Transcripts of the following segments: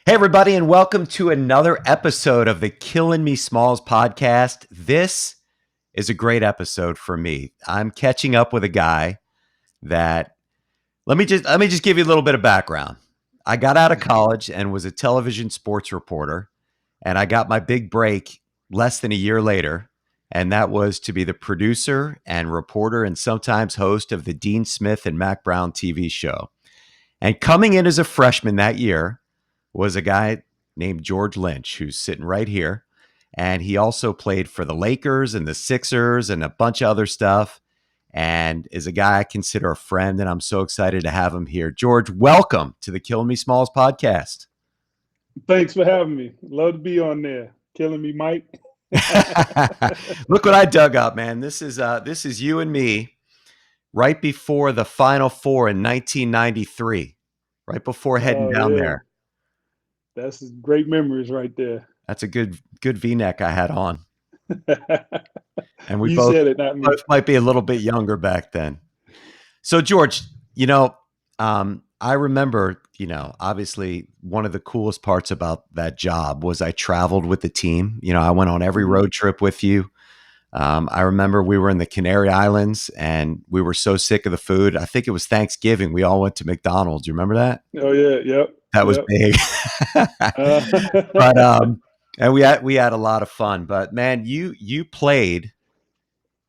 Hey, everybody, and welcome to another episode of the Killing Me Smalls podcast. This is a great episode for me. I'm catching up with a guy that let me just give you a little bit of background. I got out of college and was a television sports reporter, and I got my big break less than a year later, and that was to be the producer and reporter and sometimes host of the Dean Smith and Mac Brown TV show. And coming in as a freshman that year was a guy named George Lynch, who's sitting right here. And he also played for the Lakers and the Sixers and a bunch of other stuff, and is a guy I consider a friend. And I'm so excited to have him here. George, welcome to the Killing Me Smalls podcast. Thanks for having me. Love to be on there. Killing me, Mike. Look what I dug up, man. This is you and me right before the Final Four in 1993, right before heading Oh down yeah, there. that's great memories right there. That's a good V-neck I had on. And we You both said it, not me. might be a little bit younger back then. So George, I remember, obviously one of the coolest parts about that job was I traveled with the team. I went on every road trip with you. I remember we were in the Canary Islands and we were so sick of the food. I think it was Thanksgiving. We all went to McDonald's. You remember that? Oh yeah, yep, That was yep. big. But and we had a lot of fun. But man, you played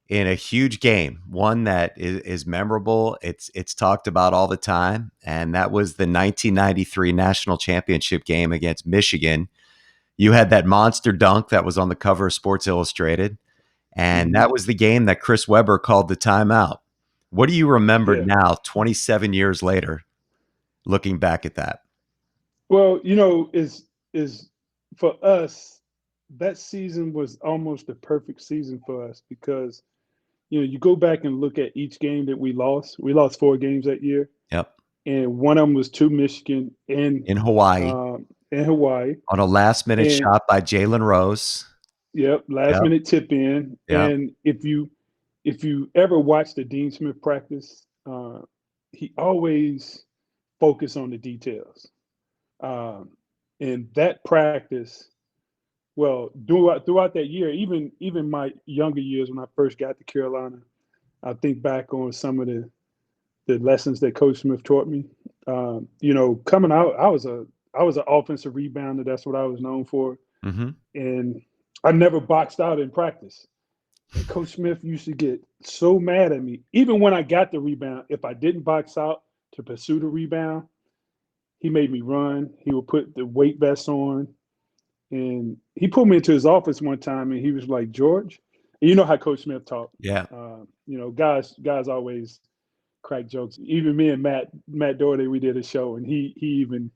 in a huge game, one that is memorable. It's talked about all the time, and that was the 1993 national championship game against Michigan. You had that monster dunk that was on the cover of Sports Illustrated, and that was the game that Chris Webber called the timeout. What do you remember Yeah. now, 27 years later, looking back at that? Well, is for us that season was almost the perfect season for us because you go back and look at each game that we lost. We lost 4 games that year, Yep, and one of them was to Michigan in Hawaii in Hawaii. on a last-minute And shot by Jalen Rose. yep, last Yep, minute tip in. yep. And if you ever watch the Dean Smith practice, he always focused on the details. Um, and that practice, well, throughout that year, even my younger years when I first got to Carolina, I think back on some of the lessons that Coach Smith taught me. Coming out, I was an offensive rebounder. That's what I was known for, Hmm. and I never boxed out in practice. And Coach Smith used to get so mad at me, even when I got the rebound. If I didn't box out to pursue the rebound, he made me run. He would put the weight vest on, and he pulled me into his office one time, and he was like, "George," and you know how Coach Smith talked. Yeah. Guys always crack jokes. Even me and Matt Doherty, we did a show, and he even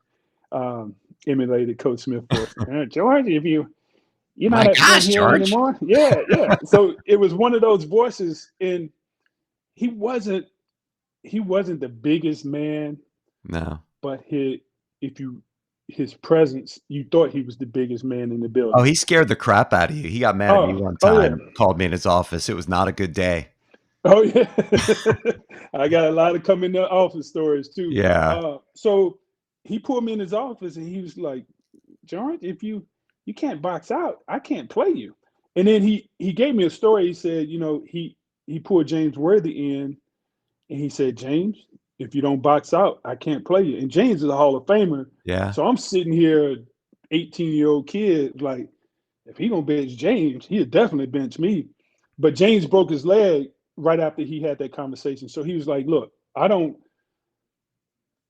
emulated Coach Smith voice. George, if you're My not gosh, here George. anymore. Yeah, yeah. So it was one of those voices, and he wasn't the biggest man, No. but his presence, you thought he was the biggest man in the Oh, building. he scared the crap out of you. He got mad at me Oh, one oh yeah, time, called me in his office. It was not a good day. oh yeah. I got a lot of come in the office stories too. Yeah. So he pulled me in his office and he was like, George, if you can't box out, I can't play you. And then he gave me a story. He said, he pulled James Worthy in, and he said, James, if you don't box out, I can't play you. And James is a Hall of Famer. Yeah. So I'm sitting here, 18-year-old kid, like, if he gonna bench James, he'll definitely bench me. But James broke his leg right after he had that conversation. So he was like, look, I don't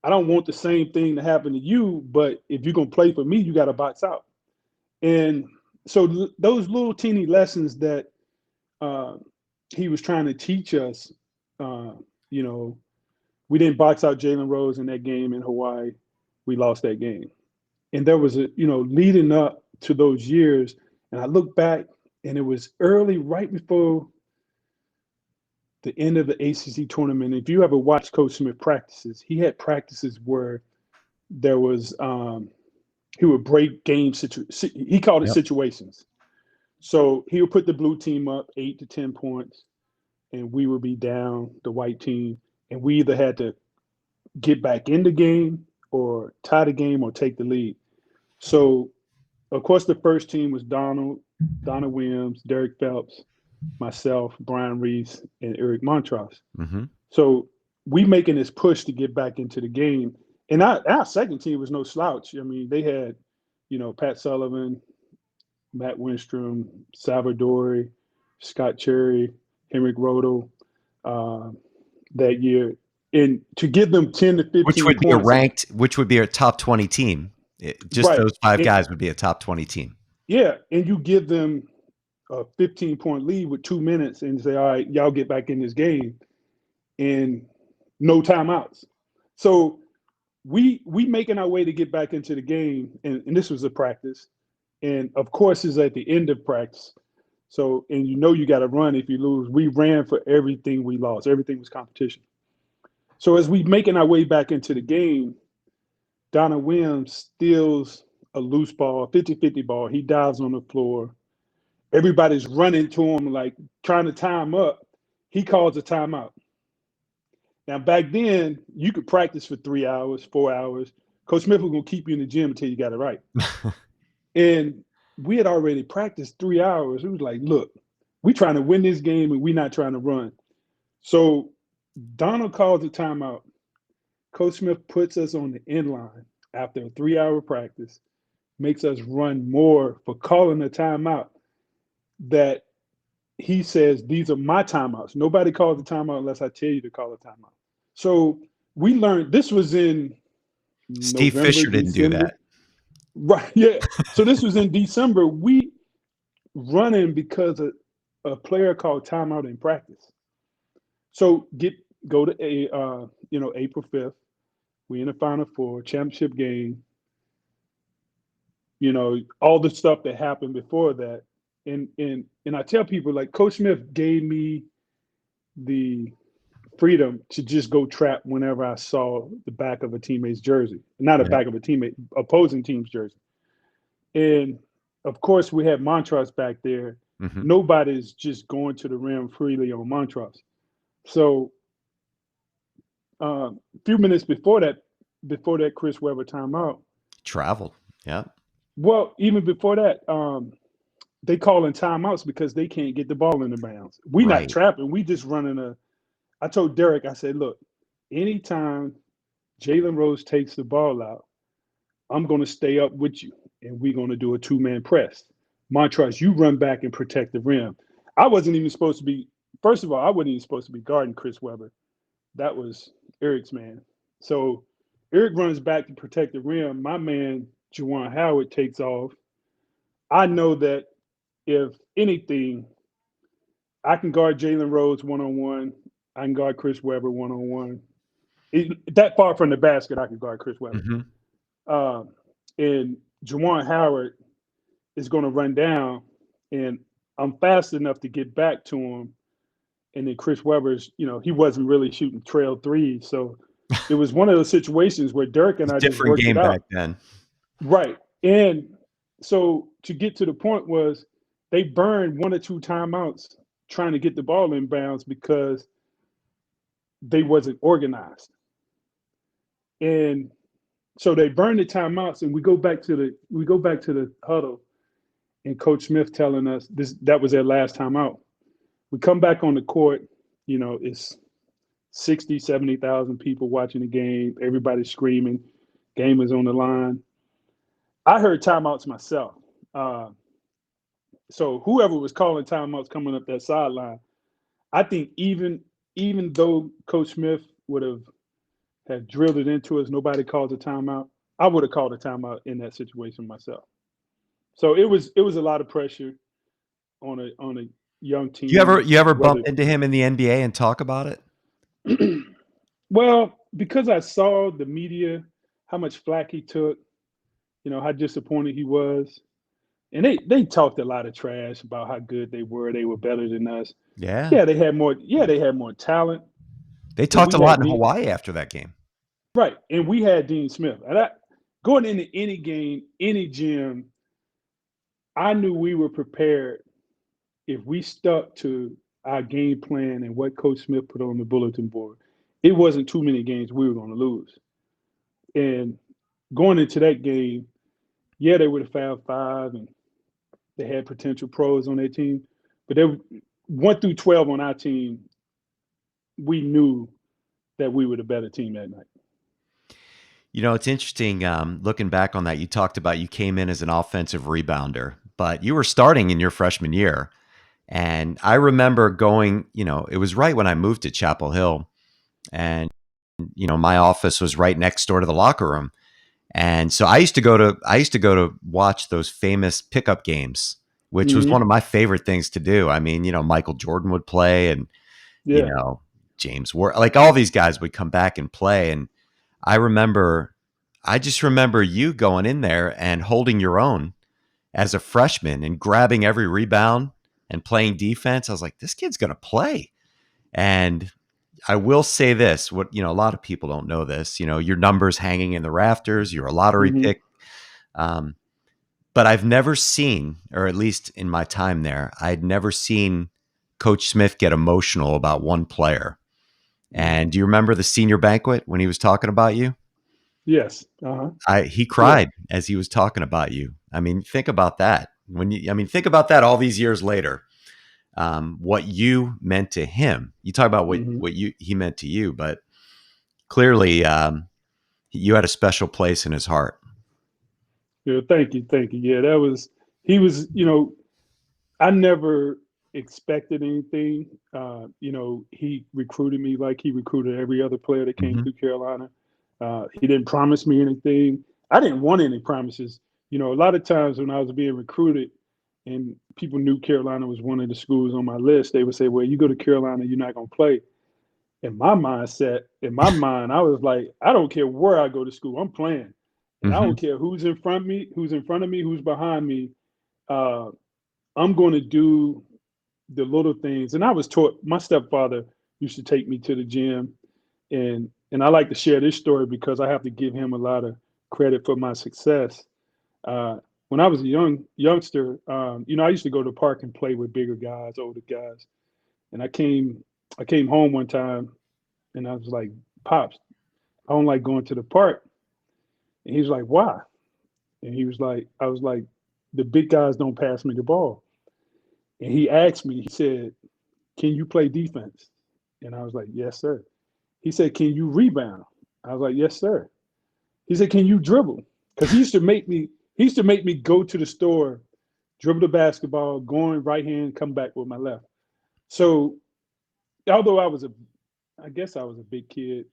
want the same thing to happen to you, but if you're gonna play for me, you got to box out. And so those little teeny lessons that uh, he was trying to teach us, uh, you know, we didn't box out Jalen Rose in that game in Hawaii. We lost that game, and there was leading up to those years, and I look back, and it was early, right before the end of the ACC tournament. If you ever watched Coach Smith practices, he had practices where there was he would break he called it Yep. situations. So he would put the blue team up 8 to 10 points, and we would be down the white team, and we either had to get back in the game or tie the game or take the lead. So, of course, the first team was Donald Williams, Derek Phelps, myself, Brian Reese, and Eric Montross. Mm-hmm. So we making this push to get back into the game. And our second team was no slouch. I mean, they had, Pat Sullivan, Matt Winstrom, Salvadori, Scott Cherry, Henrik Rodel uh, that year. And to give them 10 to Which 15 would be points. which would be a top 20 team. Just Right. those five And, guys would be a top 20 team. yeah. And you give them a 15-point lead with 2 minutes and say, all right, y'all get back in this game. And no timeouts. So we making our way to get back into the game, and this was a practice. And of course, it's at the end of practice. So, and you got to run if you lose. We ran for everything we lost. Everything was competition. So as we making our way back into the game, Donna Williams steals a loose ball, 50-50 ball. He dives on the floor. Everybody's running to him, like trying to tie him up. He calls a timeout. Now, back then, you could practice for 3 hours, 4 hours. Coach Smith was going to keep you in the gym until you got it right. And we had already practiced 3 hours. It was like, look, we trying to win this game and we not trying to run. So Donald calls a timeout. Coach Smith puts us on the end line after a 3-hour practice, makes us run more for calling a timeout that he says, these are my timeouts. Nobody calls a timeout unless I tell you to call a timeout. So we learned this was in Steve November, Fisher didn't do December. that. Right. Yeah. So this was in December. We running because a player called timeout in practice. So go to April 5th. We in the Final Four, championship game. All the stuff that happened before that. And I tell people, like, Coach Smith gave me the freedom to just go trap whenever I saw the back of a teammate's jersey, not a Yeah. back of a teammate, opposing team's jersey. And of course, we had Montross back there. Mm-hmm. Nobody's just going to the rim freely on Montross. So a few minutes before that Chris Webber timeout. Traveled. Yeah. Well, even before that, they call in timeouts because they can't get the ball in the bounds. We not Right. trapping. We just running I told Derek, I said, look, anytime Jalen Rose takes the ball out, I'm going to stay up with you, and we're going to do a two-man press. Montrose, you run back and protect the rim. I wasn't even supposed to be, first of all, I wasn't even supposed to be guarding Chris Webber. That was Eric's man. So Eric runs back to protect the rim. My man, Juwan Howard, takes off. I know that if anything, I can guard Jalen Rose one-on-one. I can guard Chris Webber one-on-one. That far from the basket, I can guard Chris Webber. Mm-hmm. And Juwan Howard is going to run down, and I'm fast enough to get back to him. And then Chris Webber's, he wasn't really shooting trail threes. So it was one of those situations where Dirk and I just Different worked game it back out. then. Right. And so to get to the point was they burned 1 or 2 timeouts trying to get the ball in bounds because they wasn't organized. And so they burned the timeouts, and we go back to the huddle, and Coach Smith telling us that was their last timeout. We come back on the court, it's 60, 70,000 people watching the game. Everybody's screaming. Game is on the line. I heard timeouts myself. So whoever was calling timeouts coming up that sideline, I think even though Coach Smith would have drilled it into us, nobody called a timeout. I would have called a timeout in that situation myself. So it was a lot of pressure on a young team. You ever bump into him in the NBA and talk about it? Well, because I saw the media, how much flack he took, how disappointed he was. And they talked a lot of trash about how good they were. They were better than us. Yeah. Yeah, they had more talent. They talked a lot in Hawaii after that game. Right. And we had Dean Smith. And going into any game, any gym, I knew we were prepared if we stuck to our game plan and what Coach Smith put on the bulletin board. It wasn't too many games we were going to lose. And going into that game, Yeah, they were the Fab Five, and they had potential pros on their team. But they 1 through 12 on our team, we knew that we were the better team that night. You know, it's interesting looking back on that. You talked about you came in as an offensive rebounder, but you were starting in your freshman year. And I remember going, it was right when I moved to Chapel Hill. And, my office was right next door to the locker room. And so I used to go to watch those famous pickup games, which was one Hmm. of my favorite things to do. I mean, Michael Jordan would play and, you Yeah. know, James Ward, like all these guys would come back and play. And I remember, I just remember you going in there and holding your own as a freshman and grabbing every rebound and playing defense. I was like, this kid's going to play. And I will say this, a lot of people don't know this, your numbers hanging in the rafters, you're a lottery Hmm. pick. Um, but I've never seen, or at least in my time there, I'd never seen Coach Smith get emotional about one player. Hmm. And do you remember the senior banquet when he was talking about you? Yes. Uh-huh. He Yeah. cried as he was talking about you. I mean, think about that. Think about that all these years later. What you meant to him. You talk about what Hmm. he meant to you, but clearly, you had a special place in his heart. Yeah. Thank you. Thank you. Yeah, he was, I never expected anything. He recruited me like he recruited every other player that came Hmm. through Carolina. He didn't promise me anything. I didn't want any promises. A lot of times when I was being recruited and people knew Carolina was one of the schools on my list, they would say, well, you go to Carolina, you're not going to play. In my mind, I was like, I don't care where I go to school, I'm playing. And I Hmm. don't care who's in front of me, who's behind me. Uh, I'm going to do the little things. And I was taught. My stepfather used to take me to the gym, and I like to share this story because I have to give him a lot of credit for my success. Uh, when I was a youngster, I used to go to the park and play with bigger guys, older guys. And I came home one time, and I was like, "Pops, I don't like going to the park." And he was like, "Why?" And I was like, "The big guys don't pass me the ball." And he asked me, he said, "Can you play defense?" And I was like, "Yes, sir." He said, "Can you rebound?" I was like, "Yes, sir." He said, "Can you dribble?" Because he used to make me go to the store, dribble the basketball, going right hand, come back with my left. So although I guess I was a big kid,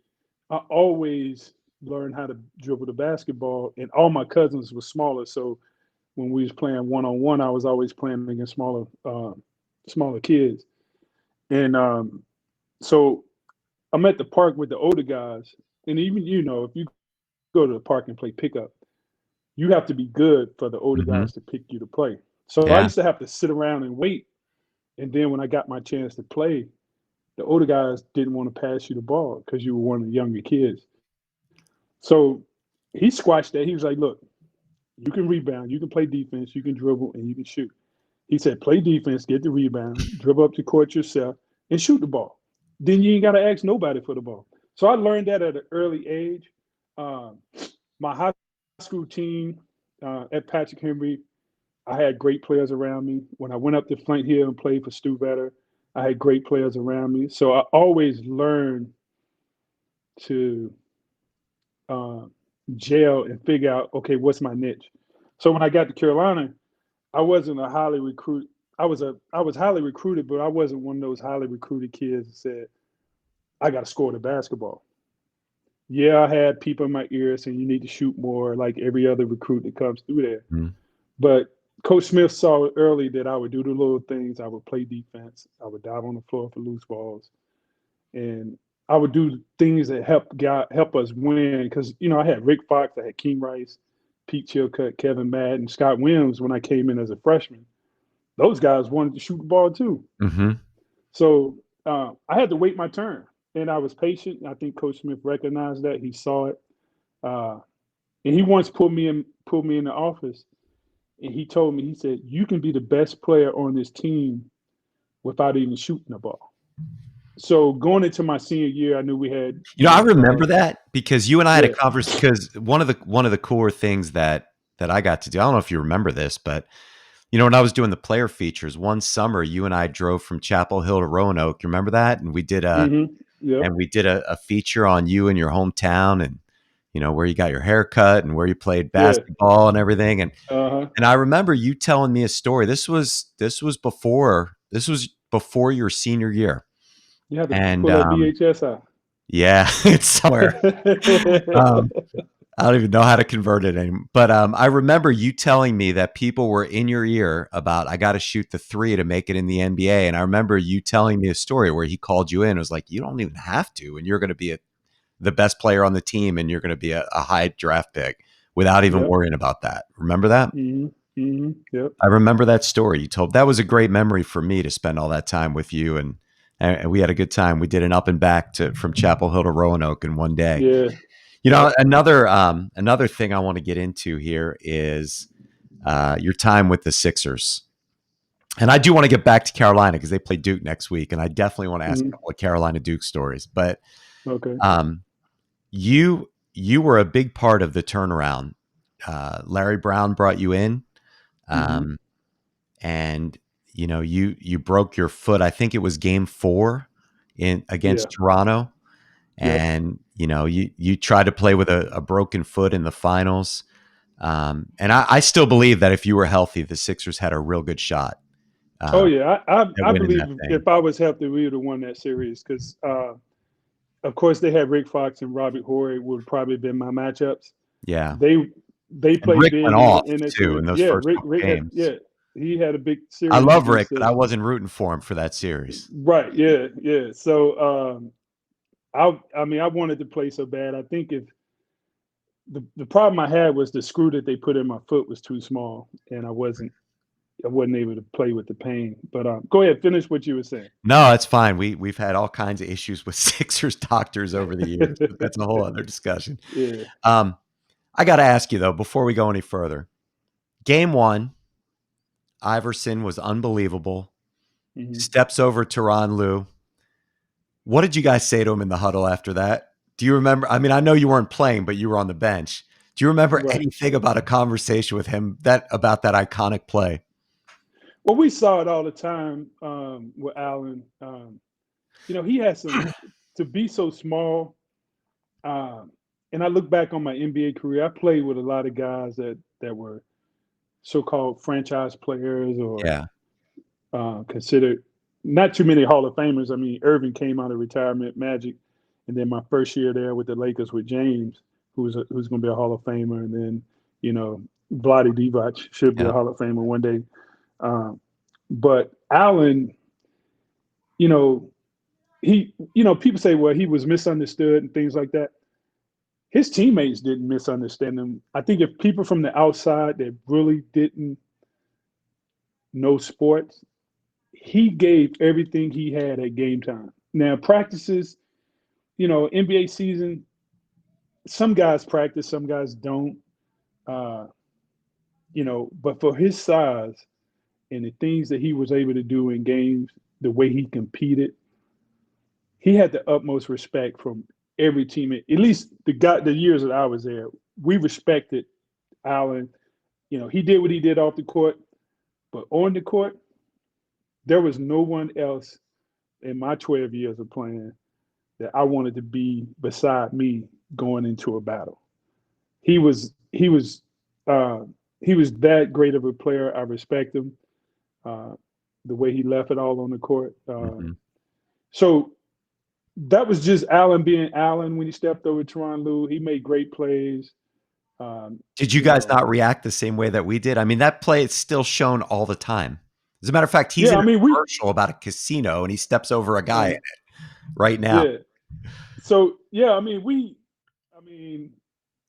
I always learned how to dribble the basketball, and all my cousins were smaller. So when we was playing one on one, I was always playing against smaller kids. And so I'm at the park with the older guys, and even if you go to the park and play pickup, you have to be good for the older Hmm. guys to pick you to play. So I Yeah. used to have to sit around and wait, and then when I got my chance to play, the older guys didn't want to pass you the ball because you were one of the younger kids. So he squashed that. He was like, "Look, you can rebound, you can play defense, you can dribble, and you can shoot." He said, "Play defense, get the rebound, dribble up the court yourself, and shoot the ball. Then you ain't got to ask nobody for the ball." So I learned that at an early age. Um, my high school team at Patrick Henry, I had great players around me. When I went up to Flint Hill and played for Stu Vetter, I had great players around me. So I always learned to uh, gel and figure out, okay, what's my niche. So when I got to Carolina, I wasn't a highly recruit. I was highly recruited, but I wasn't one of those highly recruited kids that said, I got to score the basketball. Yeah, I had people in my ears saying you need to shoot more, like every other recruit that comes through there. Mhm. But Coach Smith saw early that I would do the little things. I would play defense. I would dive on the floor for loose balls, and I would do things that help us win. Because I had Rick Fox, I had King Rice, Pete Chilcutt, Kevin Madden, Scott Williams when I came in as a freshman. Those guys wanted to shoot the ball too. Mhm. So I had to wait my turn, and I was patient. I think Coach Smith recognized that. He saw it, uh, and he once pulled me in the office, and he told me, he said, "You can be the best player on this team without even shooting the ball." So going into my senior year, I knew we had I remember that because you and I had a yeah. conversation. Because one of the cooler things that that I got to do. I don't know if you remember this, but when I was doing the player features one summer, you and I drove from Chapel Hill to Roanoke. You remember that? And we did a Yep. feature on you and your hometown, and where you got your hair cut and where you played Yeah. basketball and everything. Uh-huh. And I remember you telling me a story. This was before your senior year. You have to And pull that VHS out. yeah, it's somewhere. Um, I don't even know how to convert it anymore. But I remember you telling me that people were in your ear about, I got to shoot the three to make it in the NBA. And I remember you telling me a story where he called you in. It was like, you don't even have to. And you're going to be the best player on the team. And you're going to be a high draft pick without even Yep. worrying about that. Remember that? Yep. I remember that story you told. That was a great memory for me to spend all that time with you. And we had a good time. We did an up and back from Chapel Hill to Roanoke in one day. Yeah. Another thing I want to get into here is your time with the Sixers. And I do want to get back to Carolina because they play Duke next week, and I definitely want to ask a couple of Carolina Duke stories. But Okay. You were a big part of the turnaround. Larry Brown brought you in, and you broke your foot. I think it was Game 4 against Toronto. Yep. And you tried to play with a broken foot in the finals, and I still believe that if you were healthy, the Sixers had a real good shot. Oh yeah, I at winning believe that thing. if I was healthy, we would have won that series because, of course, they had Rick Fox and Robert Horry would probably been my matchups. Yeah, They and played Rick big went off in that too series. in those Yeah, first couple Rick had games. he had a big I series love Rick, against but us. I wasn't rooting for him for that series. Right. Yeah. So I mean I wanted to play so bad. I think if the problem I had was the screw that they put in my foot was too small, and I wasn't able to play with the pain. But go ahead, finish what you were saying. No, it's fine. We've had all kinds of issues with Sixers doctors over the years, but that's a whole other discussion. Yeah. I got to ask you though, before we go any further, Game 1, Iverson was unbelievable. Mm-hmm. Steps over Tyronn Lue. What did you guys say to him in the huddle after that? Do you remember? I mean, I know you weren't playing, but you were on the bench. Do you remember Right. anything about a conversation with him about that iconic play? Well, we saw it all the time with Allen. He has some to be so small. And I look back on my NBA career. I played with a lot of guys that were so-called franchise players or Yeah. considered not too many Hall of Famers. I mean, Irving came out of retirement, Magic, and then my first year there with the Lakers with James, who's going to be a Hall of Famer, and then Vlade Divac should be Yeah. a Hall of Famer one day. But Allen, you know, people say, well, he was misunderstood and things like that. His teammates didn't misunderstand him. I think if people from the outside that really didn't know sports, he gave everything he had at game time. Now, practices, NBA season, some guys practice, some guys don't. Uh, but for his size and the things that he was able to do in games, the way he competed, he had the utmost respect from every teammate. At least the years that I was there, we respected Allen. He did what he did off the court, but on the court, there was no one else in my 12 years of playing that I wanted to be beside me going into a battle. He was that great of a player. I respect him. The way he left it all on the court. Mm-hmm. So that was just Allen being Allen when he stepped over Tyronn Lue. He made great plays. Did you guys not react the same way that we did? I mean, that play is still shown all the time. As a matter of fact, he's Yeah, in I a mean, commercial about a casino and he steps over a guy in it right now. Yeah. So yeah, I mean,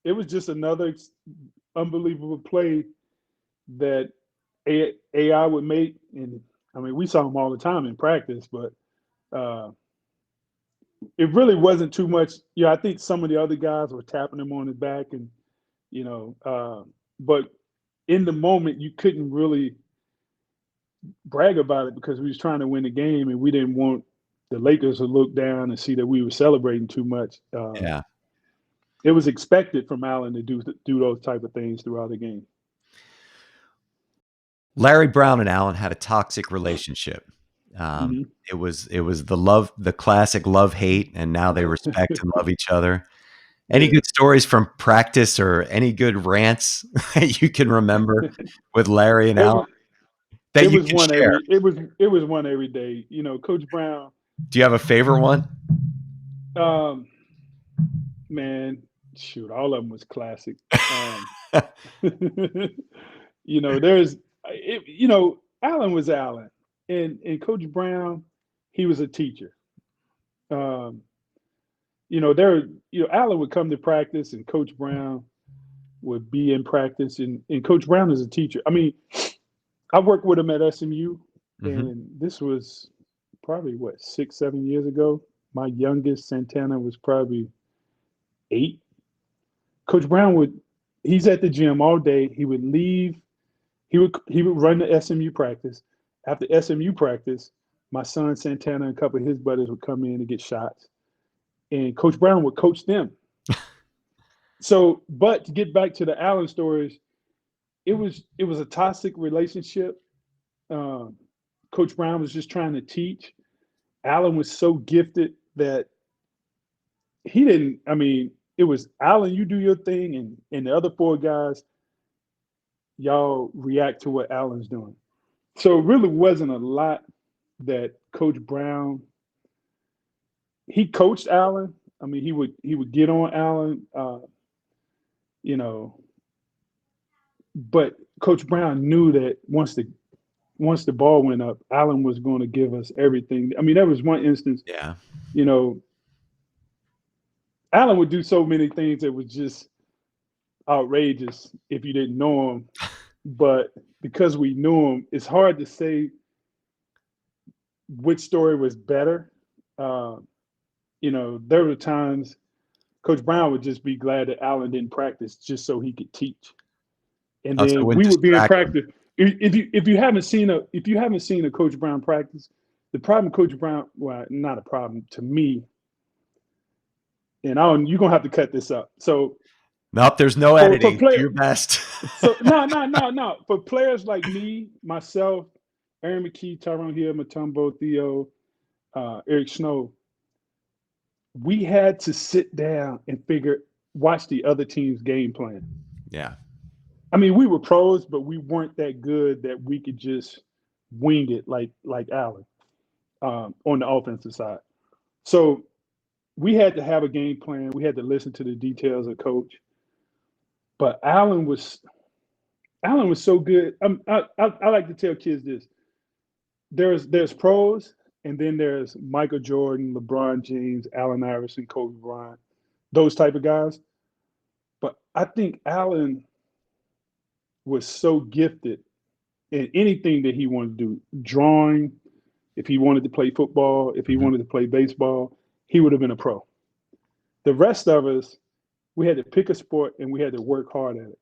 it was just another unbelievable play that AI would make, and I mean, we saw him all the time in practice, but it really wasn't too much. I think some of the other guys were tapping him on his back, and but in the moment, you couldn't really brag about it because we was trying to win the game, and we didn't want the Lakers to look down and see that we were celebrating too much. Yeah. It was expected from Allen to do those type of things throughout the game. Larry Brown and Allen had a toxic relationship. Hmm. It was the classic love hate, and now they respect and love each other. Any Yeah. good stories from practice or any good rants that you can remember with Larry and It Allen was that it you was can one share? every it was one every day. You know, Coach Brown, Do you have a favorite one? um, man, shoot, all of them was classic. Um, you know, Allen was Allen, and Coach Brown, he was a teacher. Um, Allen would come to practice, and Coach Brown would be in practice, and Coach Brown is a teacher. I mean, I worked with him at SMU, Hmm. and this was probably what 6, 7 years ago. My youngest Santana was probably 8. Coach Brown would he's at the gym all day. He would leave. He would run the SMU practice. After SMU practice, my son Santana and a couple of his buddies would come in and get shots, and Coach Brown would coach them. So, but to get back to the Allen stories, it was a toxic relationship. Um, Coach Brown was just trying to teach. Allen was so gifted that he didn't. I mean, it was Allen, you do your thing, and the other 4 guys, y'all react to what Allen's doing. So it really wasn't a lot that Coach Brown. He coached Allen. I mean, he would get on Allen, you know, but Coach Brown knew that once the ball went up, Allen was going to give us everything. I mean, there was one instance, Yeah. you know, Allen would do so many things that was just outrageous if you didn't know him. But because we knew him, it's hard to say which story was better. Uh, there were times Coach Brown would just be glad that Allen didn't practice just so he could teach. And Also, it then wouldn't we would be in distract them. practice. If you haven't seen a Coach Brown practice, the problem Coach Brown, well, not a problem to me, and you're gonna have to cut this up. So Nope, there's no for editing. Do player, your best. so no, no, no, no. For players like me, myself, Aaron McKee, Tyrone Hill, Matumbo, Theo, Eric Snow, we had to sit down and watch the other team's game plan. Yeah. I mean, we were pros, but we weren't that good that we could just wing it like Allen on the offensive side. So we had to have a game plan. We had to listen to the details of coach. But Allen was so good. I like to tell kids this: there's pros, and then there's Michael Jordan, LeBron James, Allen Iverson, Kobe Bryant, those type of guys. But I think Allen was so gifted in anything that he wanted to do, drawing. If he wanted to play football, if he Mhm. wanted to play baseball, he would have been a pro. The rest of us, we had to pick a sport and we had to work hard at it.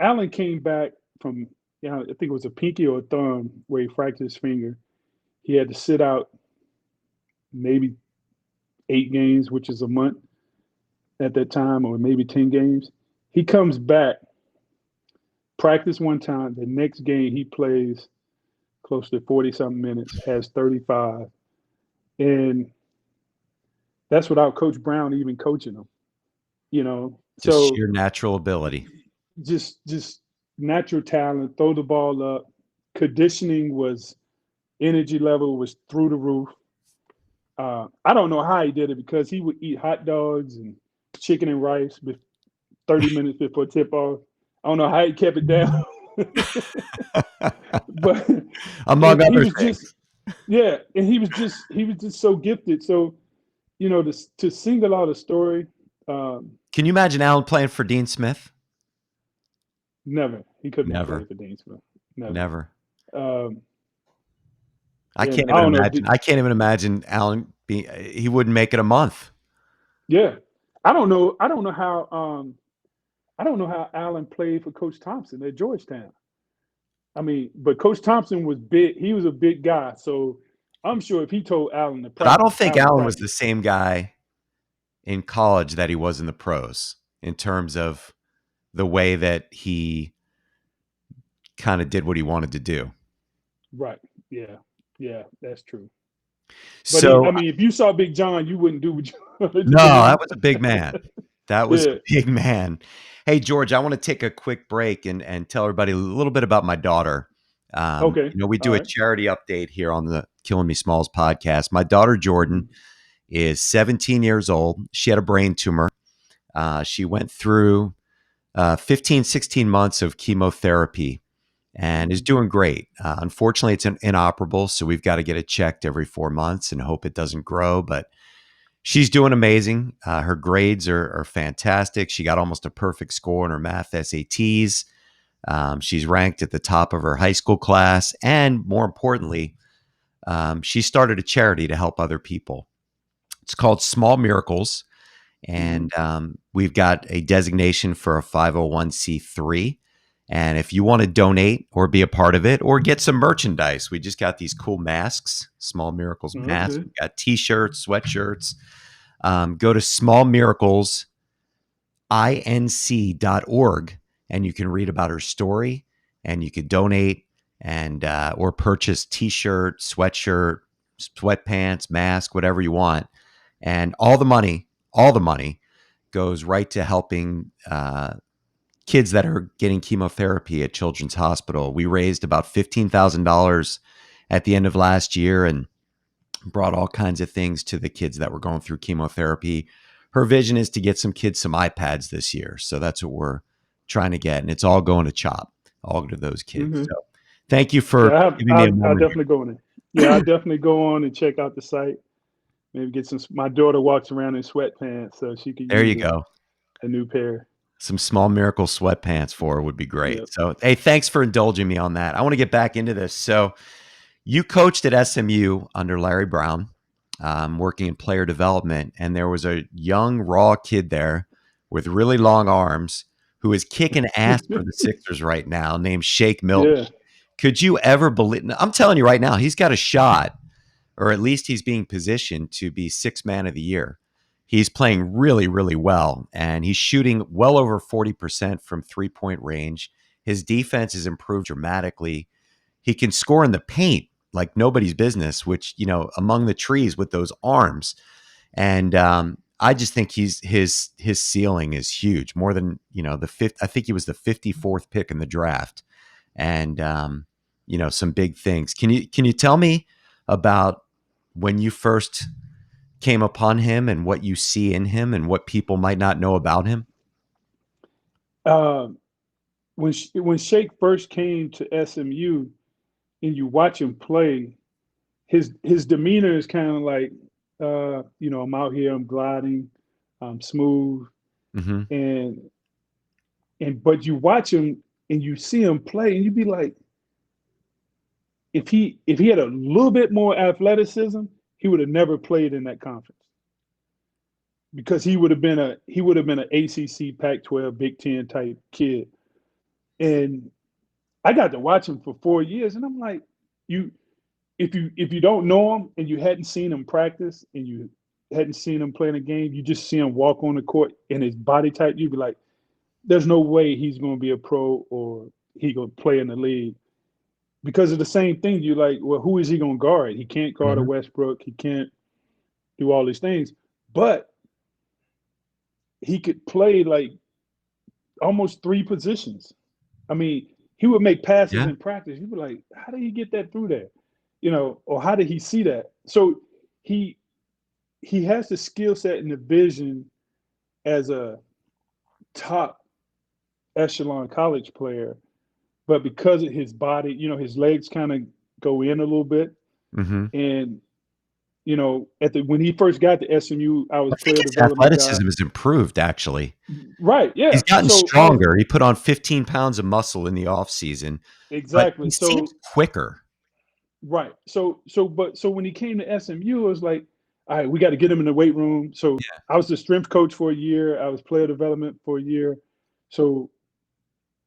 Allen came back from, I think it was a pinky or a thumb where he fractured his finger. He had to sit out maybe 8 games, which is a month at that time, or maybe 10 games. He comes back, practice one time. The next game, he plays close to 40 something minutes, has 35. And that's without Coach Brown even coaching him, you know. Just So sheer natural ability. just natural talent, throw the ball up. Conditioning was energy level was through the roof. I don't know how he did it because he would eat hot dogs and chicken and rice 30 minutes before tip off. I don't know how he kept it down, but Among he other was just things. yeah, and he was just so gifted. So to single out a story, um, Can you imagine Allen playing for Dean Smith? never he could not play Never. for Deansville, never. Never. Um, I and can't I even don't know. imagine. I can't even imagine Allen being. He wouldn't make it a month. Yeah, I don't know. I don't know how Allen played for Coach Thompson at Georgetown. I mean, but Coach Thompson was big. He was a big guy, so I'm sure if he told Allen to But I don't practice, think Allen Allen was practice. the same guy in college that he was in the pros in terms of the way that he kind of did what he wanted to do. Right. Yeah. Yeah. That's true. But I So mean, if you saw Big John, you wouldn't do what you wanted to no, do. that was a big man. That was a Yeah. big man. Hey, George, I want to take a quick break and tell everybody a little bit about my daughter. Okay. We All do a right. charity update here on the Killing Me Smalls podcast. My daughter, Jordan, Mhm. is 17 years old. She had a brain tumor. She went through 15, 16 months of chemotherapy and is Mhm. doing great. Unfortunately, it's inoperable, so we've got to get it checked every 4 months and hope it doesn't grow. But she's doing amazing. Her grades are fantastic. She got almost a perfect score in her math SATs. She's ranked at the top of her high school class. And more importantly, she started a charity to help other people. It's called Small Miracles. Mhm. And we've got a designation for a 501c3. And if you want to donate or be a part of it or get some merchandise, we just got these cool masks, Small Miracles masks. Okay. We got t-shirts, sweatshirts. Go to smallmiraclesinc.org and you can read about her story and you could donate and or purchase t-shirt, sweatshirt, sweatpants, mask, whatever you want. And all the money goes right to helping kids that are getting chemotherapy at Children's Hospital. We raised about $15,000 at the end of last year and brought all kinds of things to the kids that were going through chemotherapy. Her vision is to get some kids some iPads this year. So that's what we're trying to get. And it's all going to CHOP, all to those kids. Mhm. So thank you for Yeah, giving me a I moment definitely go on it. Yeah, I definitely go on and check out the site. Maybe get some. My daughter walks around in sweatpants, so she could there use you go. a new pair. Some Small Miracle sweatpants for her would be great. Yep. So, hey, thanks for indulging me on that. I want to get back into this. So, you coached at SMU under Larry Brown, working in player development, and there was a young, raw kid there with really long arms who is kicking ass for the Sixers right now, named Shake Milton. Yeah. Could you ever believe? I'm telling you right now, he's got a shot, or at least he's being positioned to be sixth man of the year. He's playing really, really well, and he's shooting well over 40% from 3-point range. His defense has improved dramatically. He can score in the paint like nobody's business, which, among the trees with those arms. And I just think his ceiling is huge, more than, the fifth. I think he was the 54th pick in the draft. And some big things. Can you tell me about when you first came upon him and what you see in him and what people might not know about him? Um, when Shake first came to SMU and you watch him play, his demeanor is kind of like, I'm out here, I'm gliding, I'm smooth, Hmm. and but you watch him and you see him play, and you be like, if he had a little bit more athleticism, he would have never played in that conference because he would have been an ACC, Pac-12, Big Ten type kid. And I got to watch him for 4 years, and I'm like, you if you don't know him and you hadn't seen him practice and you hadn't seen him play in a game, you just see him walk on the court and his body type, you'd be like, there's no way he's going to be a pro or he going to play in the league because of the same thing. You're like, well, who is he going to guard? He can't guard a Hmm. Westbrook. He can't do all these things, but he could play like almost three positions. I mean, he would make passes Yeah. in practice. You'd be like, how did he get that through there? Or how did he see that? So he he has the skill set and the vision as a top echelon college player, but because of his body, his legs kind of go in a little bit. Hmm. And at the when he first got to SMU, I was I think player his development guy. athleticism has improved, actually. Right, He's yeah. gotten So I was stronger. He put on 15 pounds of muscle in the off season, but he exactly. seems quicker. Right. So when he came to SMU, it was like, all right, we got to get him in the weight room. So I was the strength coach for a year. I was player development for a year. So,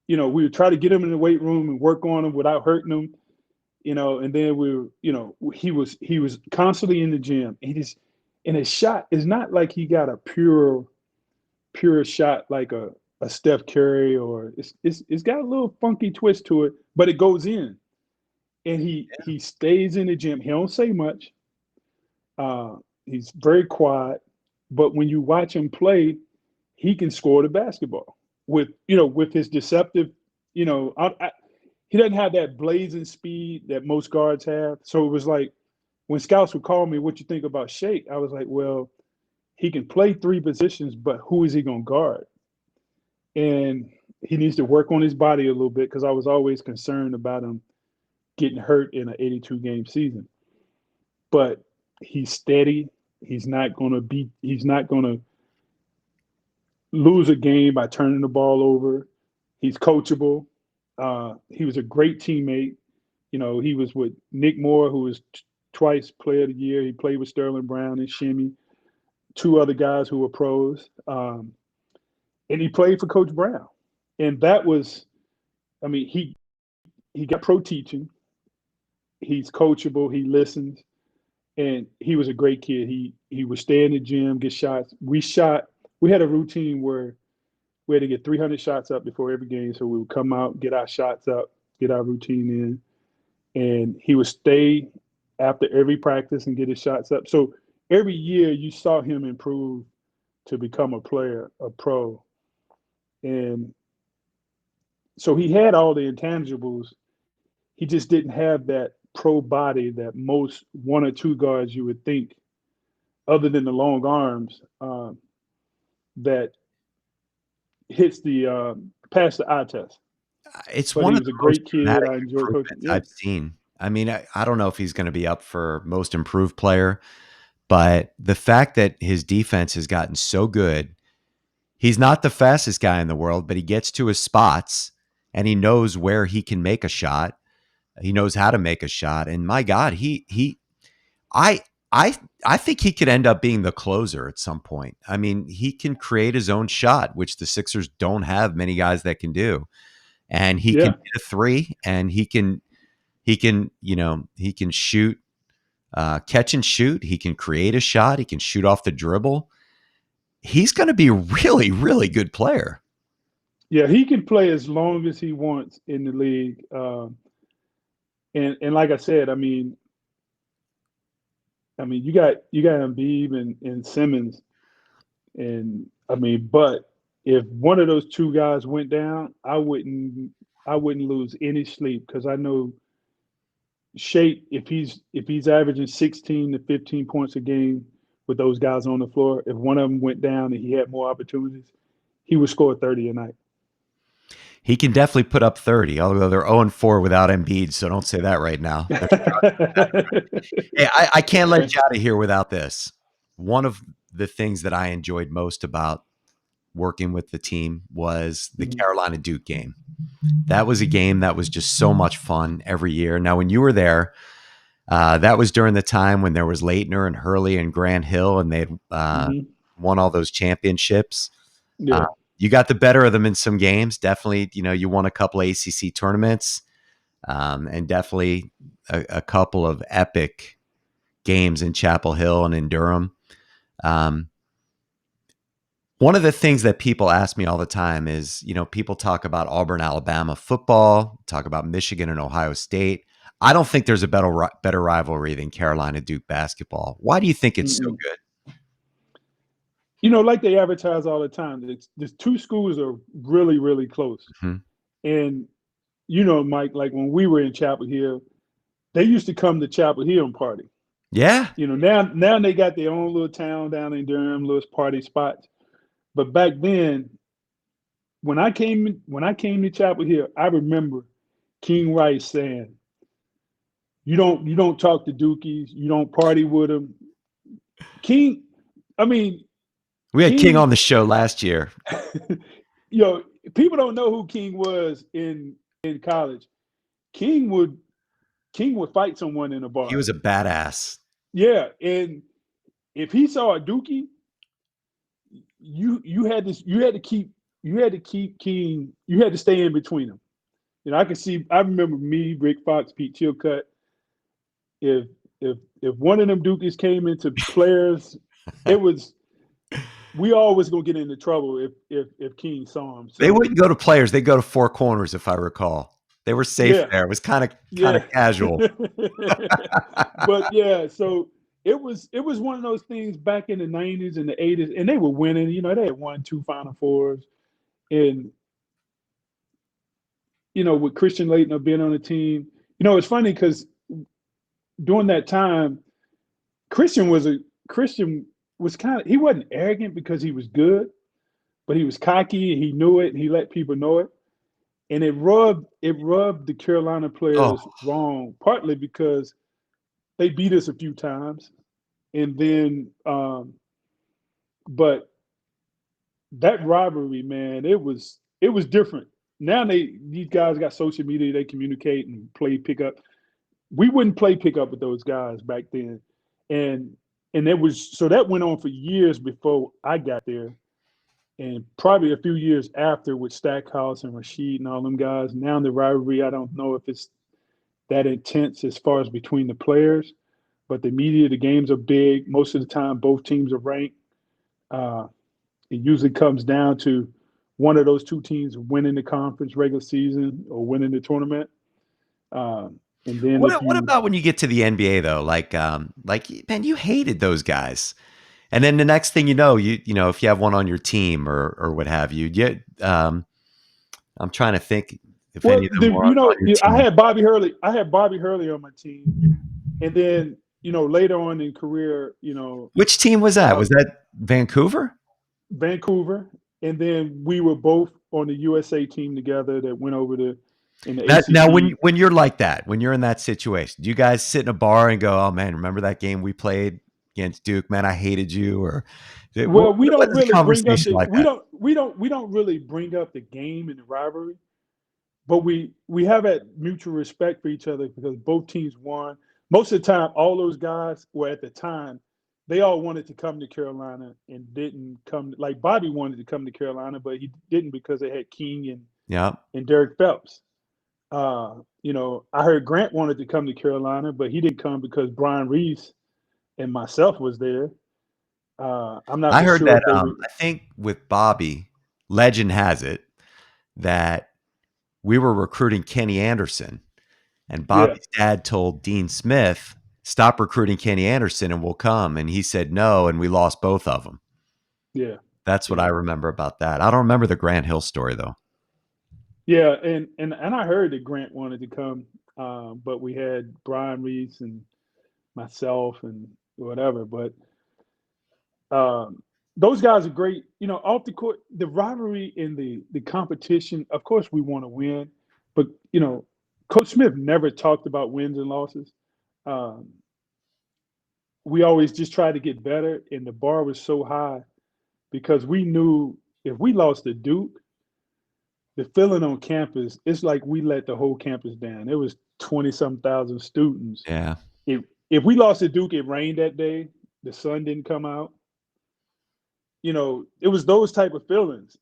we would try to get him in the weight room and work on him without hurting him, and then he was constantly in the gym. And his shot is not like he got a pure shot like a a Steph Curry, or it's got a little funky twist to it, but it goes in. And he stays in the gym. He don't say much. Uh, he's very quiet, but when you watch him play, he can score the basketball with with his deceptive. He doesn't have that blazing speed that most guards have. So it was like when scouts would call me, "What you think about Shake?" I was like, "Well, he can play three positions, but who is he going to guard?" And he needs to work on his body a little bit because I was always concerned about him getting hurt in an 82 game season. But he's steady. He's not going to lose a game by turning the ball over. He's coachable. He was a great teammate. He was with Nick Moore, who was twice Player of the Year. He played with Sterling Brown and Shimmy, two other guys who were pros. And he played for Coach Brown. And that was, he got pro teaching. He's coachable. He listens. And he was a great kid. He would stay in the gym, get shots. We had a routine where we had to get 300 shots up before every game. So we would come out, get our shots up, get our routine in. And he would stay after every practice and get his shots up. So every year you saw him improve to become a player, a pro. And so he had all the intangibles. He just didn't have that pro body that most one or two guards you would think, other than the long arms, that hits the past the eye test. It's But one he of was a the most great kid. dramatic I enjoy coaching. improvements Yeah, I've seen. I mean, I don't know if he's going to be up for most improved player, but the fact that his defense has gotten so good, he's not the fastest guy in the world, but he gets to his spots and he knows where he can make a shot. He knows how to make a shot. And my God, I, I think he could end up being the closer at some point. I mean, he can create his own shot, which the Sixers don't have many guys that can do. And he can yeah, hit a three, and he can shoot, catch and shoot. He can create a shot. He can shoot off the dribble. He's going to be a really, really good player. yeah. He can play as long as he wants in the league. And like I said, you got Embiid and Simmons, and but if one of those two guys went down, I wouldn't lose any sleep because I know Shake, if he's averaging 16 to 15 points a game with those guys on the floor, if one of them went down and he had more opportunities, he would score 30 a night. He can definitely put up 30, although they're 0-4 without Embiid, so don't say that right now. Hey, I can't let you out of here without this. One of the things that I enjoyed most about working with the team was the Mhm. Carolina Duke game. That was a game that was just so much fun every year. Now, when you were there, that was during the time when there was Leitner and Hurley and Grant Hill, and they had Mhm. won all those championships. Uh, Yeah. you got the better of them in some games. Definitely, you won a couple ACC tournaments, and definitely a couple of epic games in Chapel Hill and in Durham. Um, One of the things that people ask me all the time is, people talk about Auburn, Alabama football, talk about Michigan and Ohio State. I don't think there's a better rivalry than Carolina Duke basketball. Why do you think it's so Mm-mm. good? Like they advertise all the time, the two schools are really, really close. Mhm. And Mike, like when we were in Chapel Hill, they used to come to Chapel Hill and party. Yeah, Now they got their own little town down in Durham, little party spots. But back then, when I came to Chapel Hill, I remember King Rice saying, "You don't talk to Dookies, you don't party with them." King, I mean we had King King, on the show last year. yo, people don't know who King was in college. King would King would fight someone in a He bar. was a badass. Yeah, and if he saw a Dookie, you had to keep King. You had to stay in between them. I remember me, Rick Fox, Pete Chilcutt. If if one of them Dookies came into players, it was we always gonna get into trouble if King saw him. They So wouldn't go to players. They'd go to four corners, if I recall. They were safe yeah, there. It was kind of yeah. casual. But yeah, so it was one of those things back in the '90s and the '80s, and they were winning. They had won two Final Fours, and with Christian Laettner being on the team, it's funny because during that time, Christian was he wasn't arrogant because he was good, but he was cocky and he knew it and he let people know it. And it rubbed the Carolina Oh, players wrong, partly because they beat us a few times. And then but that rivalry, man, it was different. Now these guys got social media, they communicate and play pickup. We wouldn't play pickup with those guys back then. And that went on for years before I got there. And probably a few years after with Stackhouse and Rashid and all them guys. Now the rivalry, I don't know if it's that intense as far as between the players, but the media, the games are big. Most of the time, both teams are ranked. Uh, it usually comes down to one of those two teams winning the conference regular season or winning the tournament. And then if what you, about when you get to the NBA though? Man, you hated those guys. And then the next thing you know, if you have one on your team or what have you, I'm trying to think if any well, of them were on your I team. had Bobby Hurley. I had Bobby Hurley on my team, and then later on in career, Which team was that? uh, Was that Vancouver? Vancouver, and then we were both on the USA team together that went over to in the That now ACC. when you're like that, when you're in that situation, do you guys sit in a bar and go, "Oh man, remember that game we played against Duke? Man, I hated you." Or Well, we what don't is a really bring up conversation the like that? we don't really bring up the game and the rivalry, but we have that mutual respect for each other because both teams won. Most of the time, all those guys were at the time they all wanted to come to Carolina and didn't come. Like Bobby wanted to come to Carolina, but he didn't because they had King Yeah, and Derek Phelps. I heard Grant wanted to come to Carolina, but he didn't come because Brian Reese and myself was there. I'm not I for heard sure that. if they were. I think with Bobby, legend has it that we were recruiting Kenny Anderson, and Yeah, Bobby's dad told Dean Smith, "Stop recruiting Kenny Anderson, and we'll come." And he said no, and we lost both of them. yeah, That's what I yeah, remember about that. I don't remember the Grant Hill story though. yeah. And I heard that Grant wanted to come, but we had Brian Reese and myself and whatever. But um, those guys are great. Off the court, the rivalry and the competition. Of course, we want to win, but Coach Smith never talked about wins and losses. Um, we always just tried to get better, and the bar was so high because we knew if we lost to Duke, the feeling on campus, it's like we let the whole campus down. It was 20 some thousand students. Yeah, If we lost to Duke, it rained that day, the sun didn't come out. It was those type of feelings.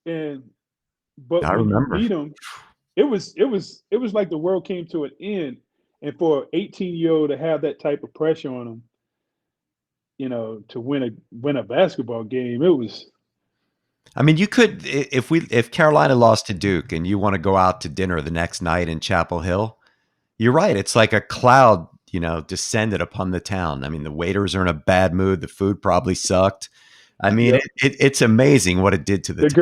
But I when you remember. beat them, it was like the world came to an end. And for an 18-year-old to have that type of pressure on them, to win a basketball game, it was I mean, you could if Carolina lost to Duke and you want to go out to dinner the next night in Chapel Hill, you're right. It's like a cloud, descended upon the town. I mean, the waiters are in a bad mood. The food probably sucked. I mean, yep. it's amazing what it did to the The town.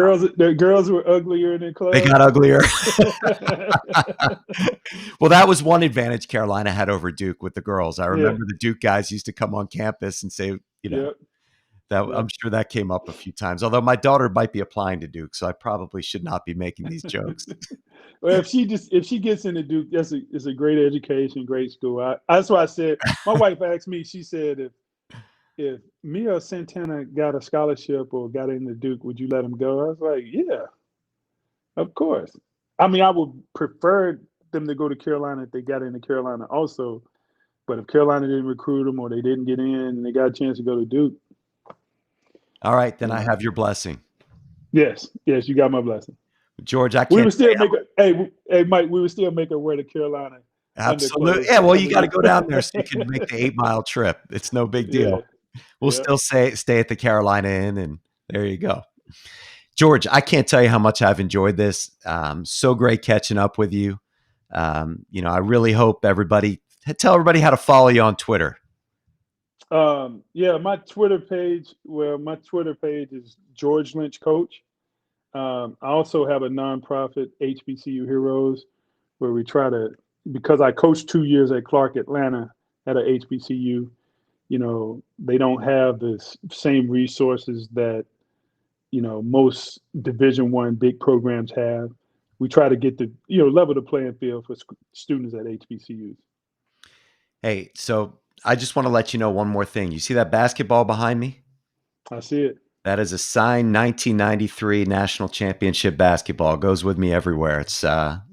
girls were uglier in the They club. got uglier. Well, that was one advantage Carolina had over Duke with the girls. I Yeah. remember the Duke guys used to come on campus and say, Yep. that Yep. I'm sure that came up a few times. Although my daughter might be applying to Duke, so I probably should not be making these jokes. Well, if she gets into Duke, it's a great education, great school. That's why I said my wife asked me. She said if Mia Santana got a scholarship or got into Duke, would you let him go? I was like, yeah, of course. I mean, I would prefer them to go to Carolina if they got into Carolina also. But if Carolina didn't recruit them or they didn't get in and they got a chance to go to Duke, All right, then you I know, have your blessing. yes, yes, you got my blessing. George, I We can't would tell still you make a hey Mike. We would still make her wear the Carolina absolutely. underclothes Yeah, well, you got to underneath. go down there so you can make the 8-mile trip. It's no big Yeah, deal. We'll yeah, still stay at the Carolina Inn and There you go. George, I can't tell you how much I've enjoyed this. So great catching up with you. I really hope tell everybody how to follow you on Twitter. Yeah, my Twitter page. Well, my Twitter page is George Lynch Coach. I also have a nonprofit, HBCU Heroes, where we try to, because I coached 2 years at Clark Atlanta at a HBCU. They don't have the same resources that most Division I big programs have. We try to get the level the playing field for students at HBCUs. Hey, so I just want to let you know one more thing. You see that basketball behind me? I see it. That is a signed 1993 national championship basketball. It goes with me everywhere. It's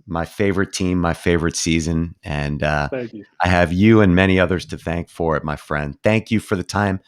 my favorite team, my favorite season. And Thank you. I have you and many others to thank for it, my friend. Thank you for the time